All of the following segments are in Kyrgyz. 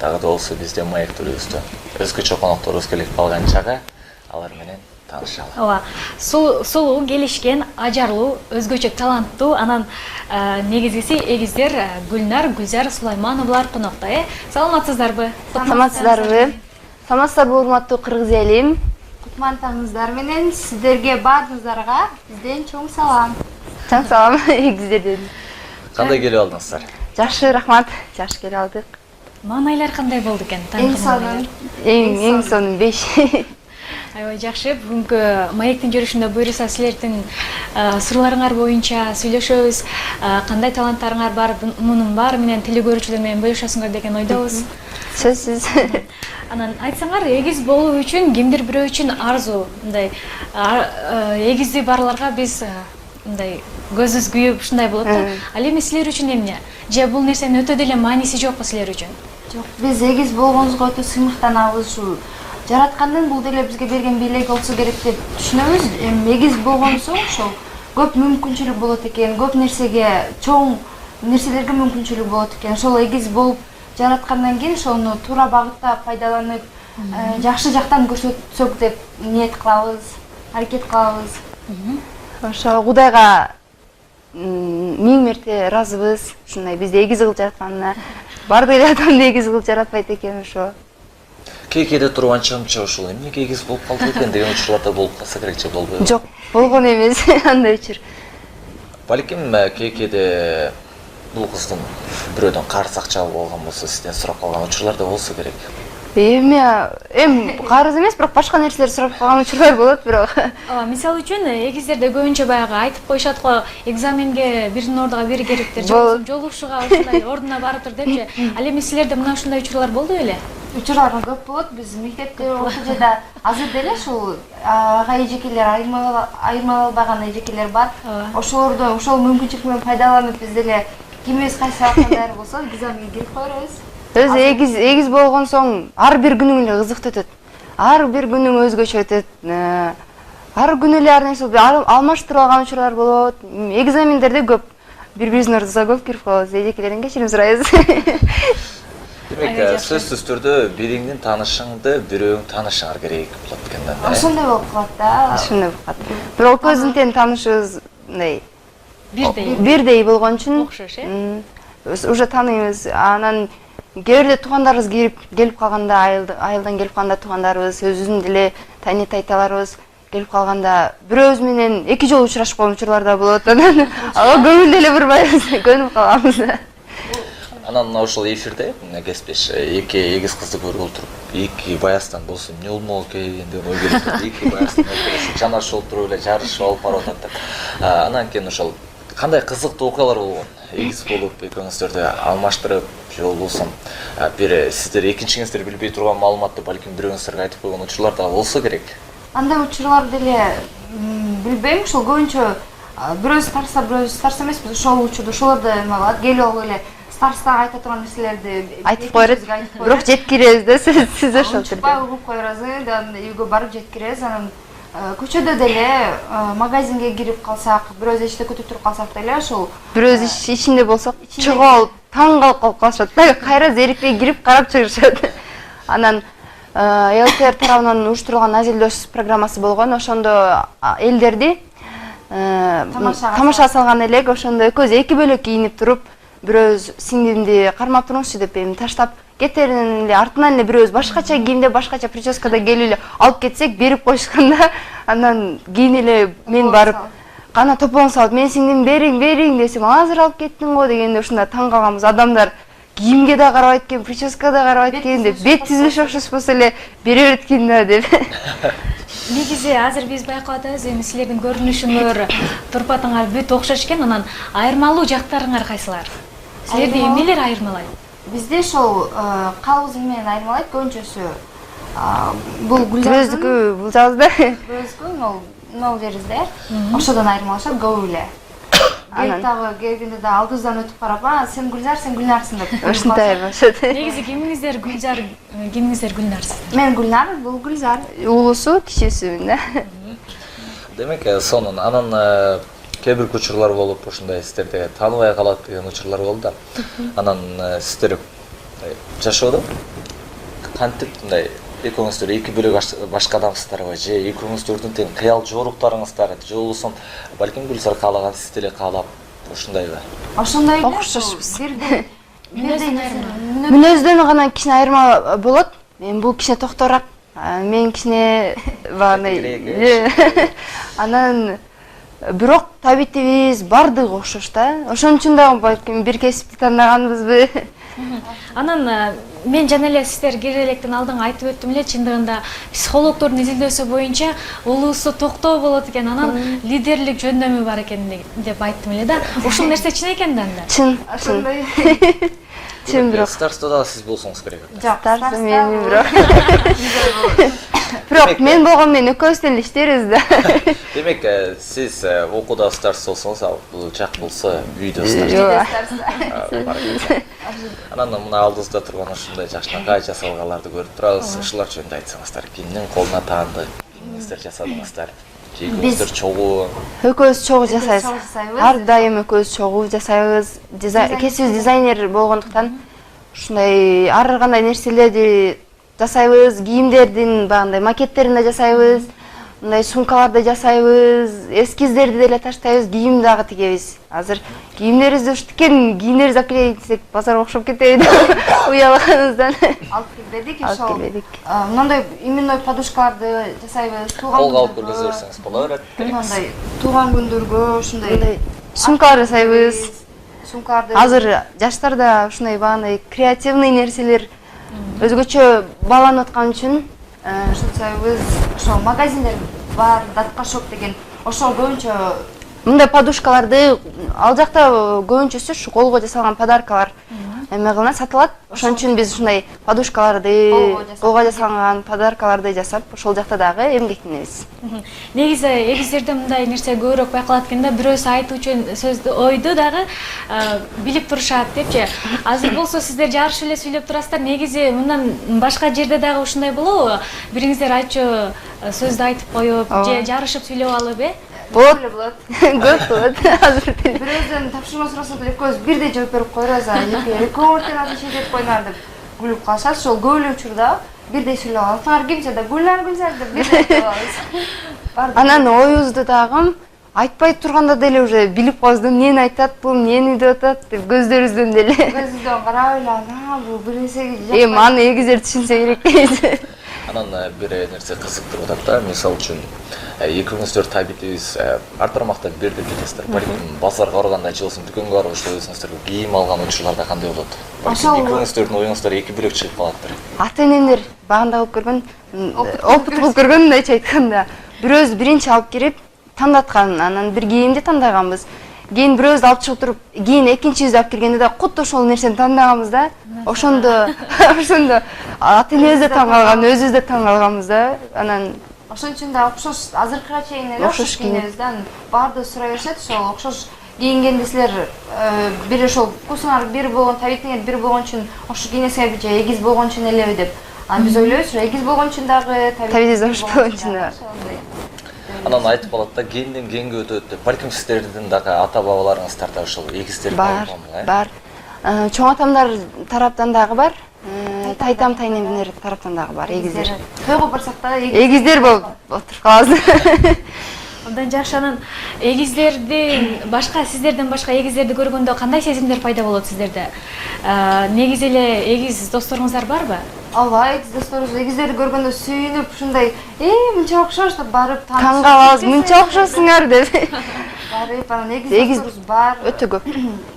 дагы да болсо бизде маек түрүбүздө өзгөчө конокторубуз келип калган чагы алар менен таанышалы. Ооба, сулуу, келишкен, ажарлуу, өзгөчө таланттуу, анан негизгиси эгиздер Гүлнар, Гүлзар Сулаймановлар конокто, Саламатсыздарбы? Саламатсыздарбы? Саламатсыздарбы, урматтуу кыргыз элим? Кутмантаңыздар менен сиздерге баарыңыздарга бизден чоң салам. Чоң салам эгиздерден. Кандай келип алдыңыздар? Жакшы, рахмат. Жакшы келип алдык. Маанайлар кандай болду экен? Эң сонун 5. Аябай жакшы. Бүгүнкү маектин жүрүшүндө буюрса силердин сырларыңар боюнча сүйлөшөбүз. Кандай таланттарыңар бар, мунун баары менен теле көрүүчүлөр менен бөлүшөсүңөр деген ойдобуз. Сөзсүз. Анан айтсаңар, эгиз болуу үчүн кимдир бирөө үчүн арзу, мындай эгизди барларга биз мындай көзүбүз күйүп ушундай болот да. Ал эми силер үчүн эмне? Же бул нерсенин өтө деле мааниси жокпу силер үчүн? Жок, биз эгиз болгонубузга өтө сыймыктанабыз. Ушу жараткандын бул деле бизге берген бийлиги болсо керек деп түшүнөбүз. Эми эгиз болгон соң ошол көп мүмкүнчүлүк болот экен, көп нерсеге, чоң нерселерге мүмкүнчүлүк болот экен. Ошол эгиз болуп жараткандан кийин ошону туура багытта пайдаланып, жакшы жактан көрсөтсөк деп ниет кылабыз, аракет кылабыз. Ошо Кудайга 1000 мерте ыраазыбыз. Ушундай бизди эгиз кылып жаратканына. Бардык эле адамды эгиз кылып жаратпайт экен ошо. Кээ-кээде турганчамча ушул эмнеге эгиз болуп калды экен деген учурларда болуп калса керек же болбойбу? Жок, болгон эмес андай учур. Балким кээ-кээде бул кыздын бирөөдөн карыз акча алып алган болсо, сизден сурап калган учурларда болсо керек. Карыз эмес, бирок башка нерселер сурап калган учурлар болот, бирок. Ооба, мисалы үчүн эгиздерде көбүнчө баягы айтып коюшат го, экзаменге биринин ордуга бири керектир, жолугушууга ушундай ордуна барыптыр депчи. Ал эми силерде мына ушундай учурлар болду беле? Учурлар көп болот. Биз мектепте окуучуда азыр деле ушул ага эжекелер айырмаланбаган эжекелер бар. Ошолордон ошол мүмкүнчүлүк менен пайдаланып биз деле кимибиз кайсы акындар болсо экзаменге кирип коебуз. Өзү эгиз болгон соң ар бир күнүң эле кызыктуу өтөт. Ар бир күнүң өзгөчө өтөт. Ар күнү эле ар нерсе алмаштырып алган учурлар болот. Экзамендерде көп бири-бирибиздин ордубузга көп кирип калабыз. Эжекелерден кечирим сурайбыз. Демек, сөзсүз түрдө бириңдин таанышыңды бирөөң таанышыңар керек болот экен да. Ошондой болуп калат да. Ошондой болуп калат. Бирок көздүн тең таанышыбыз мындай бирдей болгон үчүн окшош, уже тааныйбыз. Анан кээ бирде туугандарыбыз келип калганда, айылдан келип калганда туугандарыбыз өзүбүздүн деле тайталарыбыз келип калганда бирөөбүз менен 2 жолу учурашып калган учурлар да болот. Анан көңүл деле бурбайбыз, көнүп калабыз. Анан ошол эфирде кесиптеш эки эгиз кызды көргөлө туруп, эки баястан болсо эмне болмок экен деп ой келип турат. Эки баястан жанашып отуруп эле жарышып алып барып атат деп. Анан кийин ошол кандай кызыктуу окуялар болгон? Эгиз болуп экөөңүздөрдү алмаштырып, же болбосо бир сиздер экинчиңиздер билбей турган маалыматты балким бирөөңүздөргө айтып койгон учурлар да болсо керек. Андай учурлар деле билбейм, ошол көбүнчө бирөөбүз тарса, бирөөбүз тарса эмеспиз. Ошол учурда ошолорду эме кылат, келип алып эле старстага айта турган нерселерди айтып коербиз, бирок жеткиребиз да сиз ошол түрдө. Угуп коебуз, анан үйгө барып жеткиребиз. Анан көчөдө деле магазинге кирип калсак, бирөөбүз эчте күтүп туруп калсак деле ошол бирөөбүз ичинде болсок чыгып таң калып калышат да, кайра зерикпей кирип карап чыгышат. Анан ЛТР тарабынан уюштурулган Азилдөс программасы болгон, ошондо элдерди тамаша салган элек, ошондо экөөбүз эки бөлөк кийинип туруп, бирөөбүз сиңдимди кармап туруңузчу деп эми таштап кетеринен эле артынан эле бирөөбүз башкача кийимде, башкача прическада келип эле алып кетсек, берип коюшканда, анан кийин эле мен барып кана топоң салып, мен сиңдим бериң десем, азыр алып кеттиң го дегенде ушунда таң калганбыз. Адамдар кийимге да карабайт экен, прическага да карабайт экен деп, бет түзүлүш окшошпосо эле бере берет экен да деп. Негизи азыр биз байкап атабыз, эми силердин көрүнүшүңөр, турпатыңар бүт окшош экен, анан айырмалуу жактарыңар кайсылар? Силерди эмнелер айырмалайт? Бизде ошол калыбыз менен айырмалайт көбүнчөсү. Бул Гүлзардыкы бул жабызда. Гүлзардыкы мол жерибизде. Ошодон айырмалашат көбү эле. Анан дагы келгенде да алдыбыздан өтүп карап, сен Гүлзар, сен Гүлнарсың деп. Ошондой айырмалашат. Негизи кимиңиздер Гүлзар, кимиңиздер Гүлнарсыздар? Мен Гүлнар, бул Гүлзар. Улусу, кичүүсүмүн да. Демек, сонун анан кээ бир учурлар болуп, ушундай сиздерде тааныбай калат деген учурлар болду да. Анан сиздер жашоодо кантип мындай экөөңүздөр эки бөлөк башка адамсыздарбы же экөөңүздөрдүн тең кыял жоруктарыңыздар же болбосо балким Гүлзар каалаган сиз деле каалап ушундайбы? Ошондой эле. Окшошпуз. Мүнөздөн Мүнөздөн гана кичине айырма болот. Мен бул кичине токторак, мен кичине багындай. Анан бирок табитибиз бардыгы окшош да. Ошон үчүн да балким бир кесипти тандаганбызбы. Анан мен жана эле сиздер кире электен алдын айтып өттүм эле, чындыгында психологдордун изилдөөсү боюнча улуусу токтоо болот экен, анан лидерлик жөндөмү бар экен деп айттым эле да. Ушул нерсе чын экен да анда. Чын. ошондой. Чын бирок. Старстада сиз болсоңуз керек. Старс мен бирок. Бирок мен болгон мен экөөбүз деле иштейбиз да. Демек, сиз окууда старс болсоңуз, ал бул жак болсо үйдө старс. Анан мына алдыбызда турган ушундай жакшынакай жасалгаларды көрүп турабыз. Ушулар жөнүндө айтсаңыздар, кимдин колуна таанды, кимиңиздер жасадыңыздар? Же экөөңүздөр чогуу? Экөөбүз чогуу жасайбыз. Ар дайым экөөбүз чогуу жасайбыз. Кесибиз дизайнер болгондуктан ушундай ар кандай нерселерди жасайбыз, кийимдердин багындай макеттерин да жасайбыз, мындай сумкаларды жасайбыз, эскиздерди деле таштайбыз, кийим дагы тигебиз. Азыр кийимдерибизди уш тиккен кийимдерибизди алып келейин десек, базар окшоп кетеби деп уялганыбыздан Алып келбедик, алып ошол. келбедик. Мындай именной подушкаларды жасайбыз, Колго алып көргөзө берсеңиз боло берет. Мындай тууган күндөргө ушундай Сумкалар жасайбыз. сумкаларды. Азыр жаштарда ушундай багындай креативный нерселер өзгөчө бааланып аткан үчүн жасайбыз. Ошол магазиндер бар, датка шоп деген. Ошол көбүнчө мындай подушкаларды ал жакта көбүнчөсү ушу колго жасалган подаркалар эме кылынат, сатылат. Ошон үчүн биз ушундай подушкаларды, колго жасалган подаркаларды жасап, ошол жакта дагы эмгектенебиз. Негизи эгиздерде мындай нерсе көбүрөөк байкалат экен да, бирөөсү айтуучу сөздү, ойду дагы билип турушат депчи. Азыр болсо сиздер жарышып эле сүйлөп турасыздар. Негизи мындан башка жерде дагы ушундай болобу? Бириңиздер айтчу сөздү айтып коюп, же жарышып сүйлөп алып, Болот. Көп болот. Азыр бирөөдөн тапшырма сурасак эле экөөбүз бирдей жооп берип коебуз, экөө ортен отвечать этип коюңар деп күлүп калышат. Ошол көп эле учурда бирдей сүйлөп алабыз. Ар кимсе да Гүлнар деп бирдей айтып алабыз. анан оюбузду дагы айтпай турганда деле уже билип коебуз, эмнени айтат, бул эмнени деп атат деп көздөрүбүздөн деле. Көзүбүздөн карап эле, бул бир нерсеге жакпайт. Эми аны эгиздер түшүнсө керек дейт. Анан бир нерсе кызыктырып атат да, мисалы үчүн экөөңүздөр табитибиз ар тармактан бир деп кетесиздер. Балким базарга барганда же болбосо дүкөнгө барып ошол өзүңүздөргө кийим алган учурларда кандай болот? Балким экөөңүздөрдүн оюңуздар эки бөлөк чыгып калаттыр. Ата-энемдер багында алып көргөн, опыт кылып көргөн, мындайча айтканда, бирөөбүз биринчи алып кирип тандаткан, анан бир кийимди тандаганбыз. Кийин бирөөбүз алып чыгып туруп, кийин экинчибизди алып киргенде да куту ошол нерсени тандаганбыз да. Ошондо ата-энебиз да таң калган, өзүбүз да таң калганбыз да. Анан Ошон үчүн да окшош азыркыга чейин эле окшош кийинебиз да. Баардыгы сурай беришет, ошол окшош кийингенде силер бир ошол вкусуңар бир болгон, табитиңер бир болгон үчүн окшош кийинесиңер же эгиз болгон үчүн элеби деп. Анан биз ойлойбуз, эгиз болгон үчүн дагы, табитибиз окшош болгон үчүн дагы. Анан айтып калат да, кенден кенге өтөт деп. Балким сиздердин дагы ата бабаларыңыздарда ошол эгиздер болгонбу? Бар. Чоң атамдар тараптан дагы бар. Тайтам, тайнемдер тараптан дагы бар эгиздер. Тойго барсак да Эгиздер болуп отуруп калабыз. Андан жакшы. Анан эгиздердин башка, сиздерден башка эгиздерди көргөндө кандай сезимдер пайда болот сиздерде? Негизи эле эгиз досторуңуздар барбы? Ооба, эгиз досторубуз эгиздерди көргөндө сүйүнүп, ушундай, мынча окшош деп барып таң калабыз, мынча окшосуңар деп. Барып, анан эгиз досторубуз бар. Өтө көп.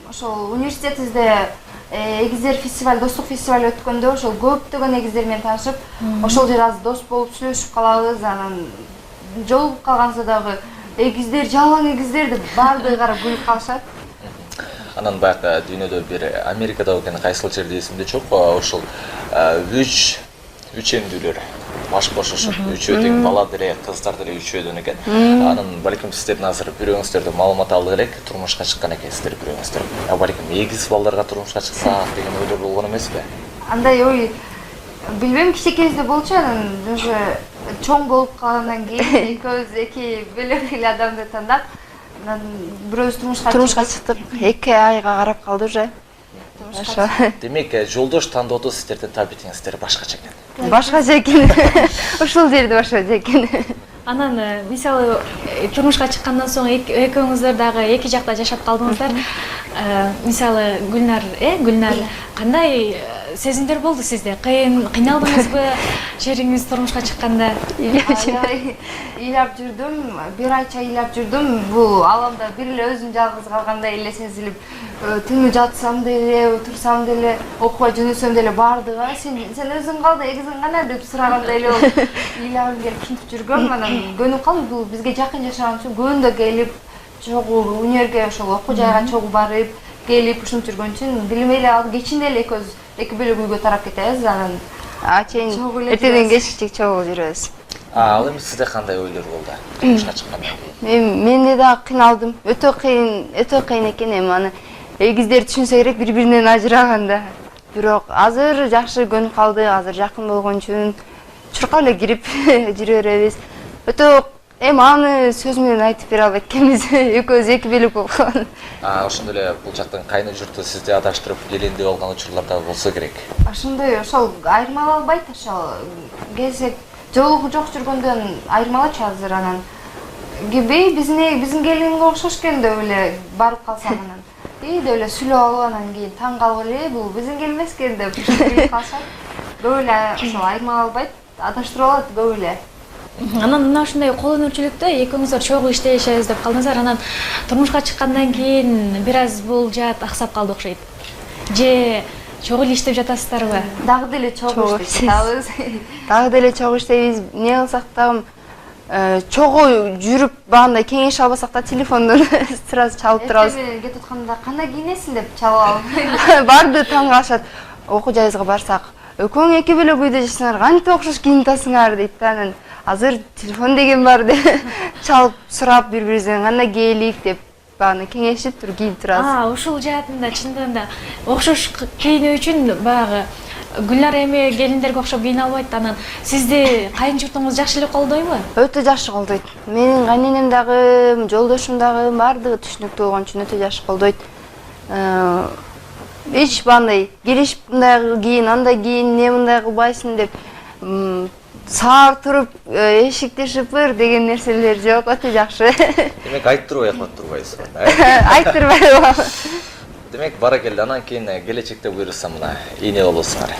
Ошол университетибизде эгиздер фестиваль, достук фестиваль өткөндө ошол көптөгөн эгиздер менен таанышып, ошол жерде аз дос болуп сүйлөшүп калабыз. Анан жолугуп калганса дагы эгиздер, жалаң эгиздер деп баардыгы карап күлүп калышат. Анан баягы дүйнөдө бир Америкада экен, кайсыл жерде эсимде жок, ошол үч эмдүүлөр баш кошушуп, үчөө тең бала деле, кыздар деле үчөөдөн экен. Анан балким сиздердин азыр бирөөңүздөрдөн маалымат алдык элек, турмушка чыккан экенсиздер бирөөңүздөр. Балким эгиз балдарга турмушка чыксак деген ойлор болгон эмеспи? Андай ой билбейм, кичинекейибизде болчу, анан уже чоң болуп калгандан кийин экөөбүз эки бөлөк эле адамды тандап, анан бирөөбүз турмушка чыктык. 2 айга карап калды уже. ошо. Демек, жолдош тандоодо сиздердин табитиңиздер башкача экен. Башкача экен. Ушул жерде башкача экен. Анан мисалы турмушка чыккандан соң экөөңүздөр дагы эки жакта жашап калдыңыздар. Мисалы Гүлнар кандай сезимдер болду сизде? Кыйналдыңызбы шериңиз турмушка чыкканда? Ыйлап жүрдүм, бир айча ыйлап жүрдүм. Бул аламда бир эле өзүм жалгыз калгандай эле сезилип, түнү жатсам деле, отурсам деле, окуя жөнөсөм деле бардыгы сен өзүң калды, эгизиң кана деп сурагандай эле болуп ыйлабым келип шынтып жүргөм. Анан көнүп калдым, бул бизге жакын жашаган үчүн күндө келип, чогуу унерге ошол окуу жайга чогуу барып, келип ушинтип жүргөн үчүн билбей эле ал кечинде эле экөөбүз эки бөлөк үйгө тарап кетебиз. Анан Чейин эртеден кечке чогуу жүрөбүз. Ал эми сизде кандай ойлор болду? Турмушка чыккандан кийин. Мен дагы кыйналдым. Өтө кыйын экен эми аны эгиздер түшүнсө керек бири-биринен ажыраганда. Бирок азыр жакшы көнүп калды, азыр жакын болгон үчүн чуркап эле кирип жүрө беребиз. Өтө эми аны сөз менен айтып бере албайт экенбиз. Экөөбүз эки бөлөк болгон. Ошондой эле бул жактын кайны журту сизди адаштырып келиндеп алган учурлар да болсо керек. Ошондой ошол айырмалай албайт, ошол кезек жолугу жок жүргөндөн айырмалачу азыр. Анан кебей биздин келинге окшош экен деп эле барып калсам анан деп эле сүйлөп алып анан кийин таң калып эле бул биздин кел эмес экен деп билип калышат. Көп эле ошол айырмалай албайт, адаштырып алат көп эле. Анан мына ушундай кол өнөрчүлүктө экөөңүздөр чогуу иштешебиз деп калдыңыздар. Анан турмушка чыккандан кийин бир аз бул жаат аксап калды окшойт. Же чогуу эле иштеп жатасыздарбы? Дагы деле чогуу иштеп жатабыз. Дагы деле чогуу иштейбиз. Эмне кылсак дагы чогуу жүрүп багандай кеңеш албасак да телефондон сразу чалып турабыз. Менен кетип атканда кандай кийинесиң деп чалып алып. Барды таң калышат. Окуу жайыбызга барсак, экөөң эки бөлөк үйдө жашасыңар, кантип окшош кийинип атасыңар дейт да. Анан азыр телефон деген бар деп чалып сурап бири-бирибизден кандай киелик деп багы кеңешип туруп кийинип турабыз. Ушул жаатында чындыгында окшош кийинүү үчүн баягы Гүлнар эми келиндерге окшоп кийине албайт. Анан сизди кайын журтуңуз жакшы эле колдойбу? Өтө жакшы колдойт. Менин кайненем дагы, жолдошум дагы бардыгы түшүнүктүү болгон үчүн өтө жакшы колдойт. Эч бандай келишип мындай кийин, андай кийин, эмне мындай кылбайсың деп саар туруп эшикти шыпыр деген нерселер жок, өтө жакшы. Демек айттырбай турбайсыз. Айттырбай. Демек баракелде, анан кийин келечекте буюрса мына эне болосуңар.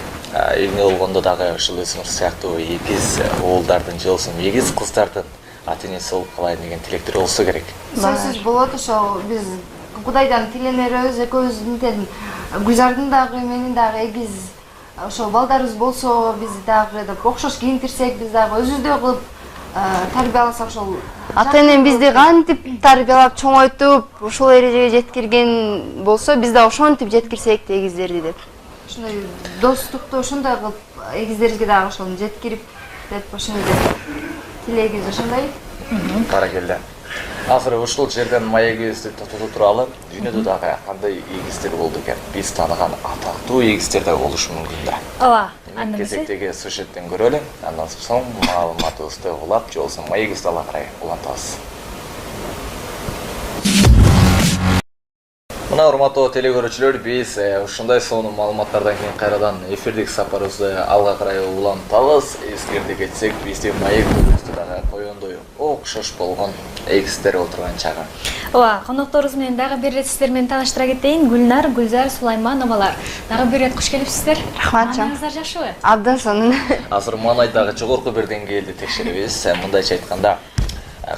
Эне болгондо дагы ушул өзүңөр сыяктуу эгиз уулдардын же болбосо эгиз кыздардын ата-энеси болуп калайын деген тилектер болсо керек. Сөзсүз болот, ошол биз Кудайдан тиленерибиз, экөөбүздүн Гүлзардын дагы менин дагы эгиз ошол балдарыбыз болсо, биз дагы деп окшош кийинтирсек, биз дагы өзүбүздөй кылып тарбияласак ошол. Ата-энем бизди кантип тарбиялап чоңойтуп, ушул эрежеге жеткирген болсо, биз да ошентип жеткирсек эгиздерди деп. Ошондой достукту ошондой кылып эгиздерибизге дагы ошону жеткирип деп ошондой тилегибиз ошондой. Баракелде. Азыр ушул жерден маегибизди тотото туралы, дүйнөдө дагы кандай эгиздер болду экен? Биз тааныган атактуу эгиздер да болушу мүмкүн да. Ооба. Демек кезектеги сюжеттен көрөлү, андан соң маалыматыбызды улап, же болбосо маегибизди ала карай улантабыз. Мына урматтуу телекөрүүчүлөр, биз ушундай сонун маалыматтардан кийин кайрадан эфирдик сапарыбызды алга карай улантабыз. Эскерте кетсек, биздин маек көбүстө дагы коёндой окшош болгон эгиздер отурган чагы. Ооба, конокторубуз менен дагы бир ирет сиздер менен тааныштыра кетейин. Гүлнар, Гүлзар Сулаймановалар. Дагы бир ирет куш келипсиздер. Рахмат. Маанайыңыздар жакшыбы? Абдан сонун. Азыр маанайдагы жогорку бир деңгээлди текшеребиз. Мындайча айтканда,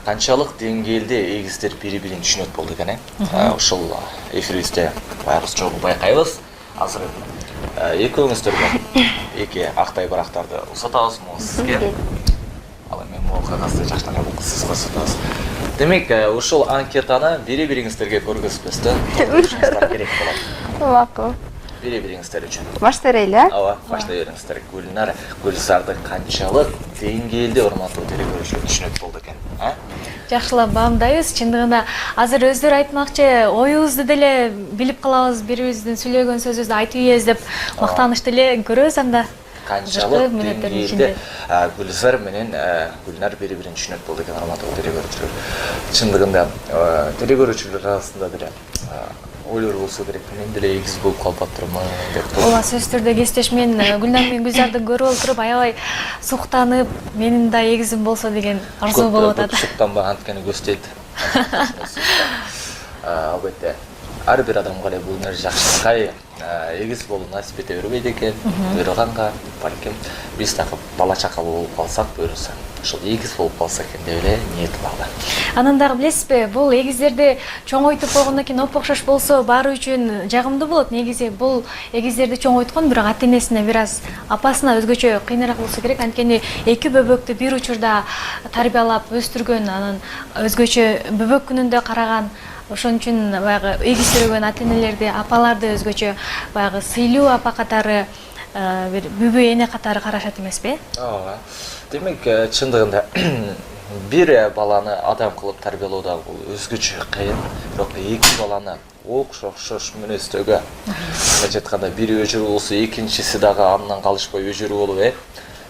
канчалык деңгээлде эгиздер бири-бирин түшүнөт болду экен, ошол эфирибизде байырыз чогуу байкайбыз. Азыр экөөңүздөргө эки актай барактарды узатабыз сизге. Ал эми могул кагазды жактан сизге узатабыз. Демек, ушул анкетаны бири-бириңиздерге көргөзбөстөн толтурушуңуздар керек болот. Макул. Бири-бириңиздер үчүн. Баштайрайлы. Ооба, баштай бериңиздер. Гүлнар, Гүлзарды канчалык деңгээлде урматтуу телекөрүүчүлөр түшүнөт болду экен, Жакшылап баамдайбыз. Чындыгында азыр өздөрү айтмакчы, оюбузду деле билип калабыз, бирибиздин сүйлөгөн сөзүбүздү айтып ийебиз деп мактанычты эле көрөбүз анда. Канчалык деңгээлде Гүлзар менен Гүлнар бири-бирин түшүнөт болду экен урматтуу телекөрүүчүлөр. Чындыгында телекөрүүчүлөр арасында деле ойлор болсо керек, мен деле эгиз болуп калып атырмын деп. ооба, сөзсүз түрдө кесиптеш, мен Гүлнар менен Гүлзарды көрүп отуруп аябай суктанып, менин да эгизим болсо деген арзуу болуп атат. Суктанбаган анткени көз тейт. Албетте ар бир адамга эле бул нерсе жакшынакай эгиз болуу насип эте бербейт экен. Буйруганга балким биз дагы бала чака болуп калсак буйруса, ошол эгиз болуп калса экен деп эле ниет кылалы. Анан дагы билесизби, бул эгиздерди чоңойтуп койгондон кийин оп-окшош болсо баары үчүн жагымдуу болот. Негизи бул эгиздерди чоңойткон, бирок ата-энесине бир аз, апасына өзгөчө кыйыныраак болсо керек. Анткени эки бөбөктү бир учурда тарбиялап өстүргөн, анан өзгөчө бөбөк күнүндө караган. Ошон үчүн баягы эгиздирген ата-энелерди, апаларды өзгөчө баягы сыйлуу апа катары, бир бүбө эне катары карашат эмеспи? Ооба. Демек, чындыгында бир баланы адам кылып тарбиялоо да бул өзгөчө кыйын, бирок эки баланы окшош мүнөздөгө мындай айтканда бири өжүрүү болсо, экинчиси дагы андан калышпай өжүрүү болуп,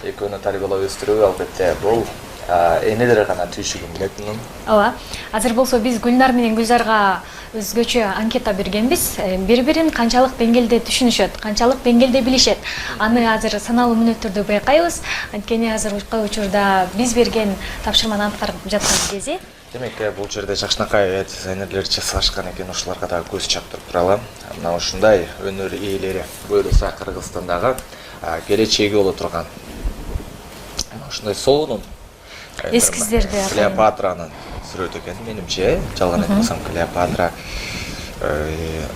экөөнү тарбиялап өстүрүү албетте бул энелер гана түйшүгүн билет мунун. Ооба. Азыр болсо биз Гүлнар менен Гүлзарга өзгөчө анкета бергенбиз. Бири-бирин канчалык деңгээлде түшүнүшөт, канчалык деңгээлде билишет. Аны азыр саналуу мүнөттөрдө байкайбыз. Анткени азыркы учурда биз берген тапшырманы аткарып жаткан кези. Демек, бул жерде жакшынакай дизайнерлер жасашкан экен, ошолорго дагы көз чаптырып туралы. Мына ушундай өнөр ээлери буйруса Кыргызстандагы келечеги боло турган ушундай сонун эскиздерди, Клеопатранын сүрөтү экен менимче, жалган айтпасам Клеопатра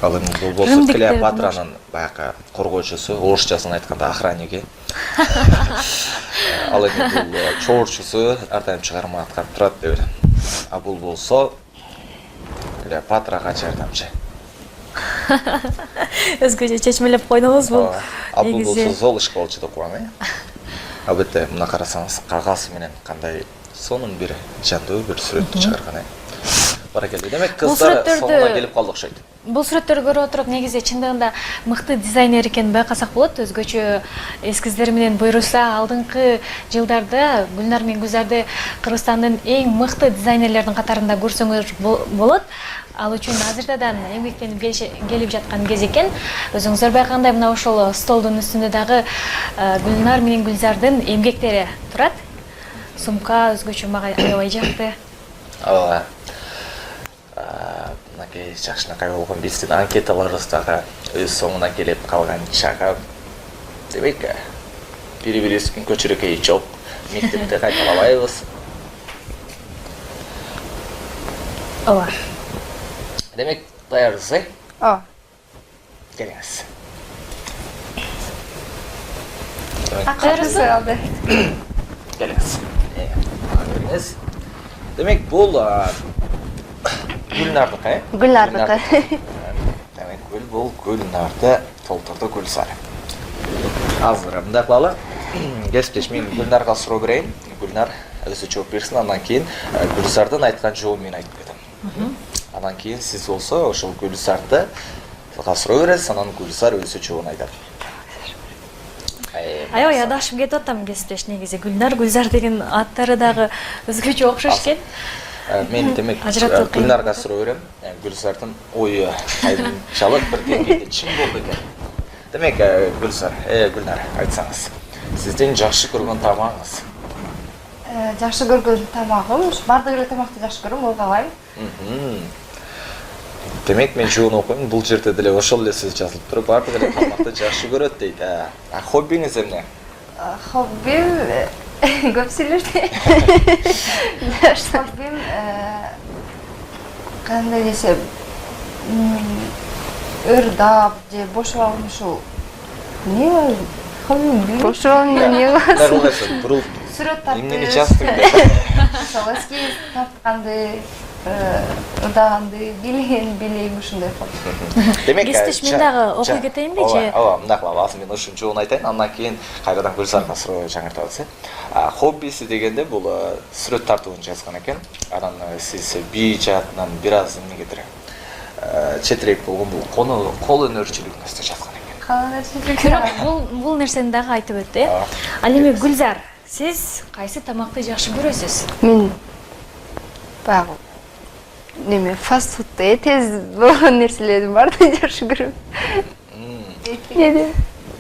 ал эми бул болсо Клеопатранын баягы коргоочусу, орусчасын айтканда охранниги. Ал эми бул чоорчусу, ар дайым чыгарма аткарып турат деп. А бул болсо Клеопатрага жардамчы. Өзгөчө чечмелеп койдуңуз бул. А бул болсо зол ишколчу деп коем. Албетте, мына карасаңыз, кагаз менен кандай сонун бир жандуу бир сүрөттү чыгарган. Баракелде. Демек, кыздар соңуна келип калды окшойт. Бул сүрөттөрдү көрүп отуруп, негизи чындыгында мыкты дизайнер экенин байкасак болот. Өзгөчө эскиздер менен буйруса, алдыңкы жылдарда Гүлнар менен Гүлзарды Кыргызстандын эң мыкты дизайнерлердин катарында көрсөңөр болот. Ал үчүн азырдан эмгектенип келип жаткан кез экен. Өзүңүздөр байкагандай, мына ошол столдун үстүндө дагы Гүлнар менен Гүлзардын эмгектери турат. Сумка өзгөчө мага аябай жакты. Ооба. Мынакей жакшынакай болгон биздин анкеталарыбыз дагы өз соңуна келип калган чагы. Демек, бири-бирибиздин көчүрөкөй жок, мектепте кайталабайбыз. Ооба. Демек, даярбыз, Ооба. Келиңиз. Акырсы Келиңиз. Келиңиз. Демек, бул Гүлнардыкы, Гүлнардыкы. Демек, бул Гүлнарды толтурду Гүлзар. Азыр мындай кылалы. Кесиптеш, мен Гүлнарга суроо берейин. Гүлнар өзү жооп берсин, андан кийин Гүлзардын айткан жообун мен айтып кетем. Андан кийин сиз болсо ошол Гүлзарды суроо бересиз, анан Гүлзар өзү жообун айтат. Аябай адашып кетип атам кесиптеш, негизи Гүлнар, Гүлзар деген аттары дагы өзгөчө окшош экен. Мен демек Гүлнарга суроо берем. Гүлзардын ою кайынчалык бир деңгээлде чын болду экен. Демек, Гүлзар, Гүлнар, айтсаңыз, сиздин жакшы көргөн тамагыңыз? Жакшы көргөн тамагым, бардык эле тамакты жакшы көрөм, ой калайм. Демек, мен жообун окуйм, бул жерде деле ошол эле сөз жазылып туруп, бардык эле тамакты жакшы көрөт дейт. Хоббиңиз эмне? Хоббим көп сүйлөштү. Хоббим кандай десем, ырдап же бош убагым ушул эмне хоббим Бош убагыңда эмне кыласың? Бурул сүрөт тартып, эмнени жаздың деп. ошол эскиз тартканды, ырдаганды, билейм ушундай хобби. Демек, Кесиптеш, мен дагы окуй кетейинби же? Ооба, мындай кылалы. Азыр мен ушун жообун айтайын, андан кийин кайрадан Гүлзарга суроо жаңыртабыз. Хоббиси дегенде бул сүрөт тартууну жазган экен. Анан сиз би жаатынан бир аз эмнегедир четирээк болгон бул кол өнөрчүлүгүңүздү жазган экен. Бул нерсени дагы айтып өттү. Ал эми Гүлзар, сиз кайсы тамакты жакшы көрөсүз? Мен баягы неме фастфудда тез болгон нерселердин баардыгын жакшы көрөм.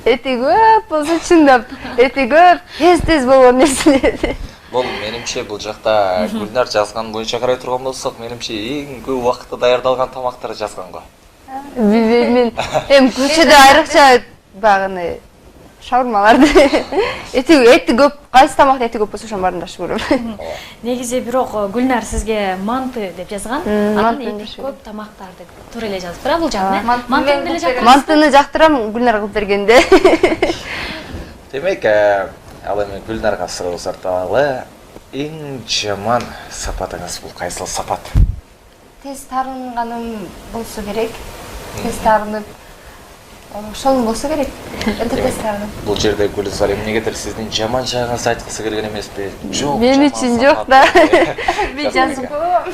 Эти көп болсо чындап, эти көп тез болгон нерселерди. Бул менимче бул жакта Гүлнар жазган боюнча карай турган болсок, менимче эң көп убакытта даярдалган тамактарды жазган го. Мен көчөдө айрыкча багыны шаурмаларды эти көп, кайсы тамакта эти көп болсо ошонун баарын жакшы көрөм. Негизи бирок Гүлнар сизге манты деп жазган. Анан эти көп тамактарды туура эле жазыптыр, бул жагы. Мантыны деле жактырасыз. Мантыны жактырам, Гүлнар кылып бергенде. Демек, ал эми Гүлнарга суроо сартабалы. Эң жаман сапатыңыз бул кайсыл сапат? Тез тарынганым болсо керек. Тез тарынып ошол болсо керек. Өтө тез тарынып. Бул жерде Гүлзар эмнегедир сиздин жаман жагыңызды айткысы келген эмеспи? Жок. Мен үчүн жок да. Мен жазып коем.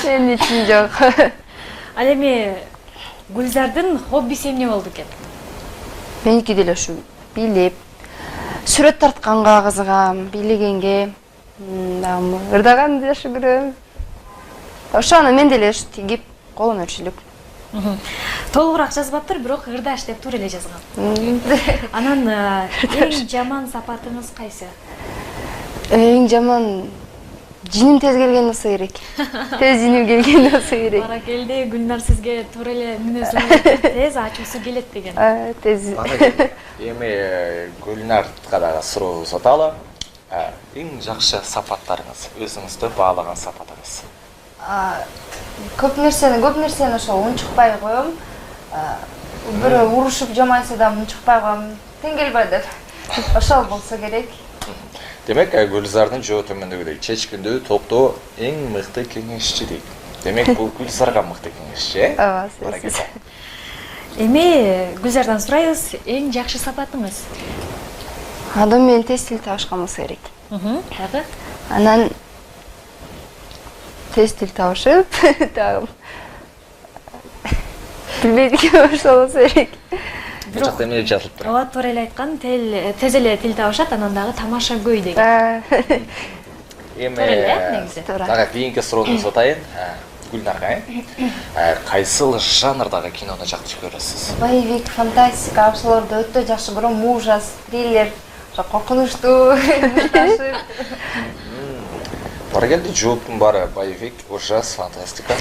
Мен үчүн жок. Ал эми Гүлзардын хоббиси эмне болду экен? Меники деле ушу бийлеп, сүрөт тартканга кызыгам, бийлегенге, дагы ырдаганды жакшы көрөм. Ошону мен деле тигип, колун өрчүлүк. Толугураак жазбаптыр, бирок ырдаш деп туура эле жазган. Анан эң жаман сапатыңыз кайсы? Эң жаман жиним тез келген болсо керек. Тез жиним келген болсо керек. Баракелде Гүлнар сизге туура эле мүнөзүн тез ачуусу келет деген. Тез. Эми Гүлнарга дагы суроо соталы. Эң жакшы сапаттарыңыз, өзүңүздү баалаган сапатыңыз? Көп нерсени ошол унчукпай коем. Бирөө урушуп жамайса да унчукпай коем. Тең келбей деп. Ошол болсо керек. Демек, Гүлзардын жоо төмөндөгүдөй чечкиндүү, топтоо эң мыкты кеңешчи дейт. Демек, бул Гүлзарга мыкты кеңешчи, э? Ооба. Эми Гүлзардан сурайбыз, эң жакшы сапатыңыз? Адам менен тез тил табышкан болсо керек. Дагы? Анан тез тил табышып, дагы билбейт экен ошол болсо керек. Бул жакта эмне деп жазылыптыр? Ооба, туура эле айткан, тез эле тил табышат, анан дагы тамаша көй деген. Эми Туура эле, негизи. дагы кийинки суроону сотайын. Гүлнарга, кайсыл жанрдагы кинону жакшы көрөсүз? Боевик, фантастика, ошолорду өтө жакшы көрөм. Ужас, триллер, коркунучтуу, мушташып. Баракелде, жооптун баары боевик, ужас, фантастика.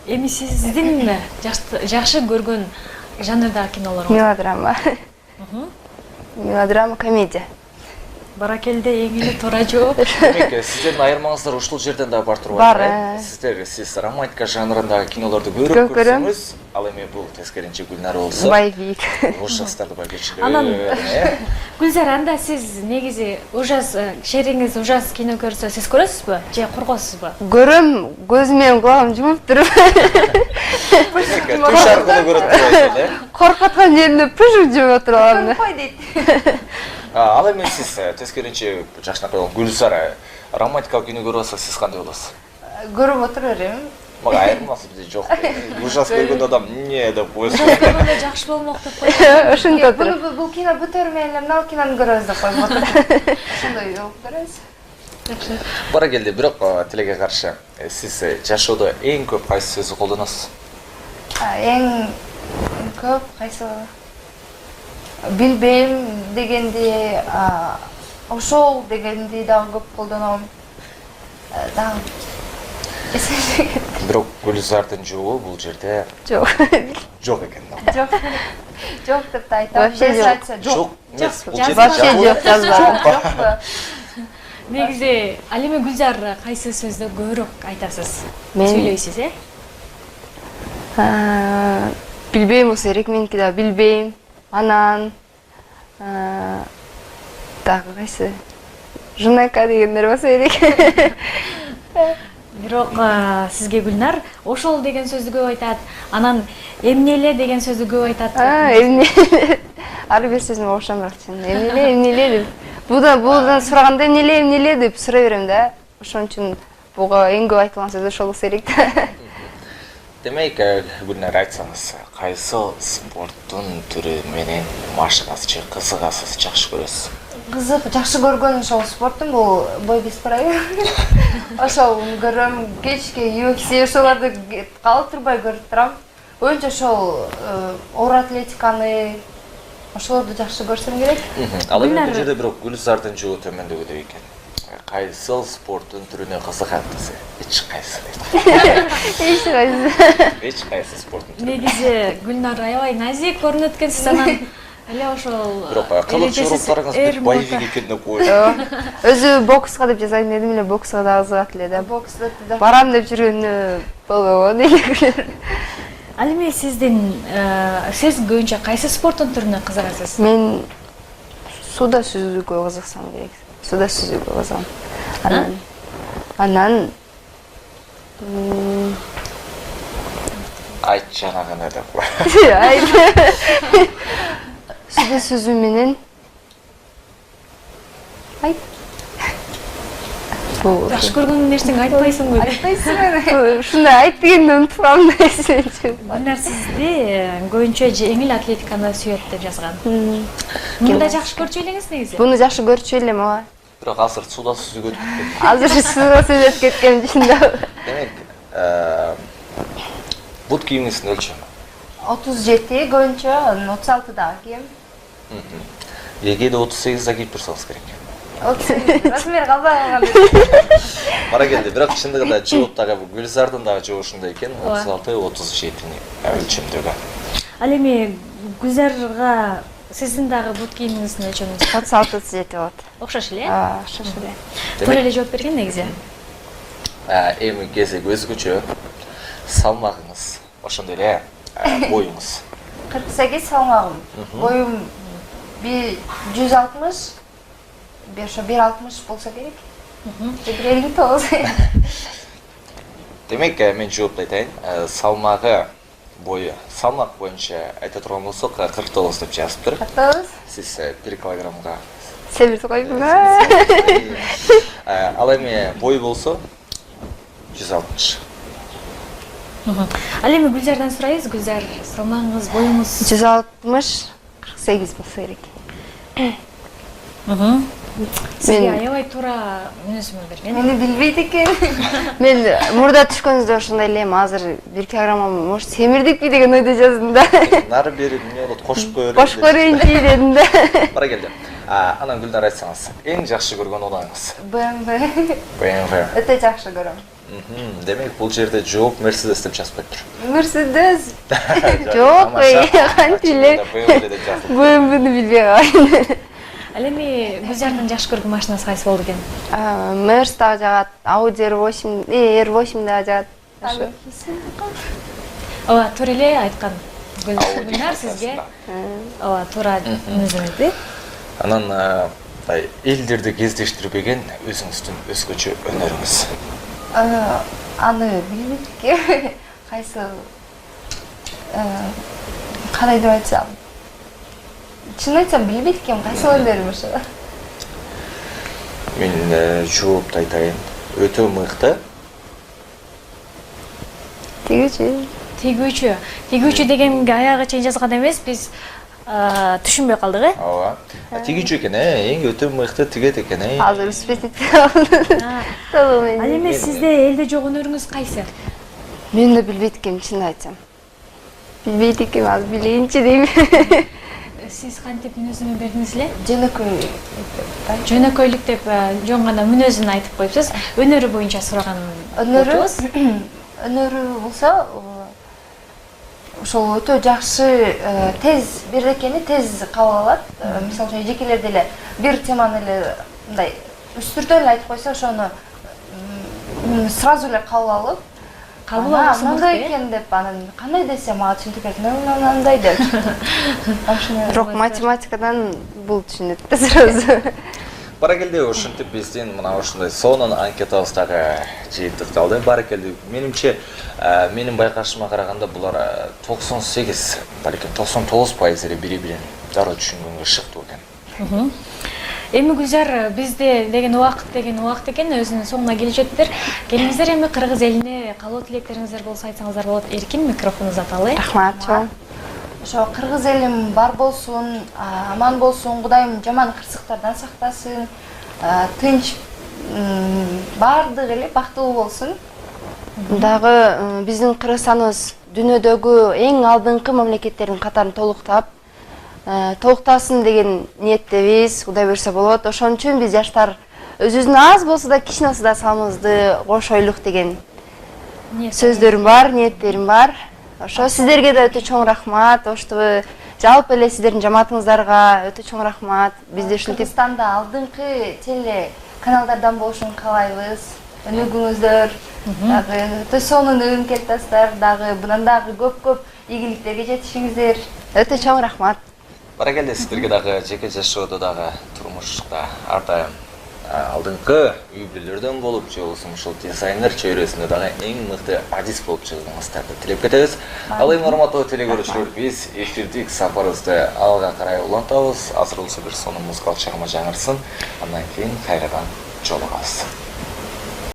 Эми сиздин жакшы көргөн жанрдагы кинолор? Мелодрама. Мелодрама, комедия. Баракелде, эң эле туура жооп. Демек, сиздердин айырмаңыздар ушул жерден да бар турбайбы? Бар. Сиз романтика жанрындагы кинолорду көрүп көрсөңүз, ал эми бул тескеринче Гүлнар болсо, Боевик. ужастарды байкечилүү. Анан Гүлзар, анда сиз негизи ужас, шериңиз ужас кино көрсө, сиз көрөсүзбү же коркосузбу? Көрөм, көзүм менен кулагым жумуп туруп. Түш аркылуу көрөт турбайсыз, э? Коркоткон жеримде пыжып жумуп отуруп алам. Кой дейт. Ал эми сиз тескеринче жакшына койгон Гүлзар романтикалык кино көрүп алса, сиз кандай болосуз? Көрүп отура берем. Мага айырмасы бизде жок. Ужас көргөн адам эмне деп койсун. Көргөндө жакшы болмок деп коет. Ошентип отуруп. Бул кино бүтөр менен ал кинону көрөбүз деп коюп отуруп. Ошондой болуп көрөбүз. Жакшы. Баракелде, бирок тилеге каршы, сиз жашоодо эң көп кайсы сөздү колдоносуз? Эң көп кайсы билбейм дегенди, ошол дегенди дагы көп колдоном. Дагы Бирок Гүлзардын жообу бул жерде Жок. жок экен да. Жок деп да айтам. Вообще жок. Жок. Эмес, бул жерде Вообще жок жазбаган. Негизи, ал эми Гүлзар кайсы сөздү көбүрөөк айтасыз? Мен- Сүйлөйсүз, Билбейм болсо керек, меники да билбейм. Анан дагы кайсы? Жунака дегендер болсо керек. Бирок сизге Гүлнар ошол деген сөздү көп айтат. Анан эмнеле деген сөздү көп айтат. Эмне? Ар бир сөзүм окшомураак чын. Эмнеле деп. Будан сураганда эмнеле деп сурай берем да. Ошон үчүн буга эң көп айтылган сөз ошол болсо керек да. Демек, Гүлнар, айтсаңыз, кайсы спорттун түрү менен машыгасыз, кызыгасыз, жакшы көрөсүз? Кызык, жакшы көргөн ошол спортум бул бой беспрайы. Ошол көрөм, кечке UFC ошолорду калып турбай көрүп турам. Көбүнчө ошол оор атлетиканы ошолорду жакшы көрсөм керек. Ал эми бул жерде бирок Гүлзардын жоо төмөндөгүдөй экен. Кайсы спорттун түрүнө кызыгат десе, эч кайсы дейт. Эч кайсы спорттун түрүнө. Негизи Гүлнар аябай назик көрүнөт экенсиз, анан эле ошол Бирок кылык чоруктарыңыз бир боевик экенине коюш. Өзү бокска деп жазайын дедим эле, бокска да кызыгат эле да. Бокста да Барам деп жүргөнү болбогон эле. Ал эми сиз көбүнчө кайсы спорттун түрүнө кызыгасыз? Мен суда сүзүүгө кызыксам керек. Суда сүзүүгө кызыгам. Анан Айт жанагына деп. суда сүзүү менен айт. Жакшы көргөн нерсеңи айтпайсыңбы? Айтпайсың. Ушундай айт дегенди унутуп калдым да эсимде. Гүлнар сизди көбүнчө жеңил атлетиканы сүйөт деп жазган. Мында жакшы көрчү элеңиз негизи? Буну жакшы көрчү элем, ооба. Бирок азыр суда сүзүүгө өтүп кетти. Азыр суда сүзүп кеткем чындап. Демек, бут кийимиңиздин өлчөмү 37, көбүнчө 36дагы кийем. Эгерде 38да кийип турсаңыз керек. 38 размер калбай калган. Бара келди, бирок чындыгында жооп дагы Гүлзардын дагы жоо ушундай экен, 36-37 өлчөмдөгү. Ал эми Гүлзарга сиздин дагы бут кийимиңиздин өлчөмү 36-37 болот. окшош эле? Окшош эле. Туура эле жооп берген негизи. Эми кезек өзгөчө, салмагыңыз, ошондой эле боюңуз. 48 салмагым. Боюм 160, ошо 160 болсо керек. 159. Демек, мен жооп айтайын. Салмагы бою, салмак боюнча айта турган болсок 49 деп жазыптыр. 49. Сиз 1 килограммга Себиртип койдум. Ал эми бой болсо 160. Ал эми Гүлзардан сурайбыз. Гүлзар, салмагыңыз, боюңуз 160, 48 болсо керек. сизге аябай туура мүнөзмө берген. Мени билбейт экен. Мен мурда түшкөнүздө ошондой элем, азыр 1 килограмм может семирдикпи деген ойдо жаздым да. Нары бери эмне болот, кошуп коёбу. Кошуп көрөйүнчү дедим да. Бара келди. Анан Гүлнар, айтсаңыз, эң жакшы көргөн унааңыз? BMW. BMW. Өтө жакшы көрөм. Демек, бул жерде жооп Mercedes деп жазып коюптур. Мерседес. Жок, кантип эле. BMW-ны билбей калайын. Ал эми Гүлзардын жакшы көргөн машинасы кайсы болду экен? Mercedes дагы жагат, Audi R8, R8 дагы жагат. Ооба, туура эле айткан. Гүлнар сизге ооба туура мүнөзмө. Анан элдерди кездештирбеген өзүңүздүн өзгөчө өнөрүңүз. Аны билбейт экен. Кайсы кандай деп айтсам? Чын айтсам билбейт экен, кайсы өнөрүм ошо. Мен жоопту айтайын. Өтө мыкты. Тигүүчү дегенге аягы чейин жазган эмес, биз түшүнбөй калдык, Ооба. Тигүүчү экен, эң өтө мыкты тигет экен. Азыр спетит калдым. Ал эми сизде элде жок өнөрүңүз кайсы? Мен да билбейт экенмин, чын айтсам. Билбейт экенмин, азыр билейинчи дейм. Сиз кантип мүнөзмө бердиңиз эле? Жөнөкөйлүк Жөн деп жон гана мүнөзүн айтып коюпсуз. Өнөрү боюнча сураган болчубуз. Өнөрү болсо, ошол өтө жакшы, тез бирдекени тез кабыл алат. Мисалы үчүн эжекелер деле бир теманы эле мындай үстүртөн эле айтып койсо, ошону сразу эле кабыл алып, кабыл алсаңыз мындай экен деп, анан кандай десем ага түшүндүрөт, мындай деп. Бирок математикадан бул түшүнөт да сразу. Бара келди, ошентип биздин мына ушундай сонун анкетабыз дагы жыйынтыкталды. Бара келди. Менимче, менин байкашыма караганда булар 98, балким 99% эле бири-бирин дароо түшүнгөнгө шыктуу экен. Эми Гүлжар, бизде деген убакыт экен, өзүнүн соңуна келип жеттир. Келиңиздер, эми кыргыз элине каалоо тилектериңиздер болсо айтсаңыздар болот. Эркин микрофон узаталы. Рахмат, чоң. Ошо кыргыз элим бар болсун, аман болсун, Кудайым жаман кырсыктардан сактасын, тынч, баардыгы эле бактылуу болсун. Дагы биздин Кыргызстаныбыз дүйнөдөгү эң алдыңкы мамлекеттердин катарын толуктасын деген ниеттебиз. Кудай буйрса болот. Ошон үчүн биз жаштар өзүбүздүн аз болсо да кичине болсо да салымыбызды кошойлук деген сөздөрүм бар, ниеттерим бар. Ошо сиздерге да өтө чоң рахмат. Ошто жалпы эле сиздердин жамаатыңыздарга өтө чоң рахмат. Бизди ушинтип Кыргызстанда алдыңкы теле каналдардан болушун каалайбыз. Өнүгүңүздөр, дагы өтө сонун өнкелтастар, дагы bundan дагы көп ийгиликтерге жетишиңиздер. өтө чоң рахмат. Баракелде, сиздерге дагы жеке жашоодо дагы турмушта ар дайым алдыңкы үй бүлөлөрдөн болуп, же болбосо ушул дизайнер чөйрөсүндө дагы эң мыкты адис болуп чыгыңыздарды тилеп кетебиз. Ал эми урматтуу телекөрүүчүлөр, биз эфирдик сапарыбызды алга карай улантабыз. Азыр болсо бир сонун музыкалык чыгарма жаңырсын, андан кийин кайрадан жолугабыз.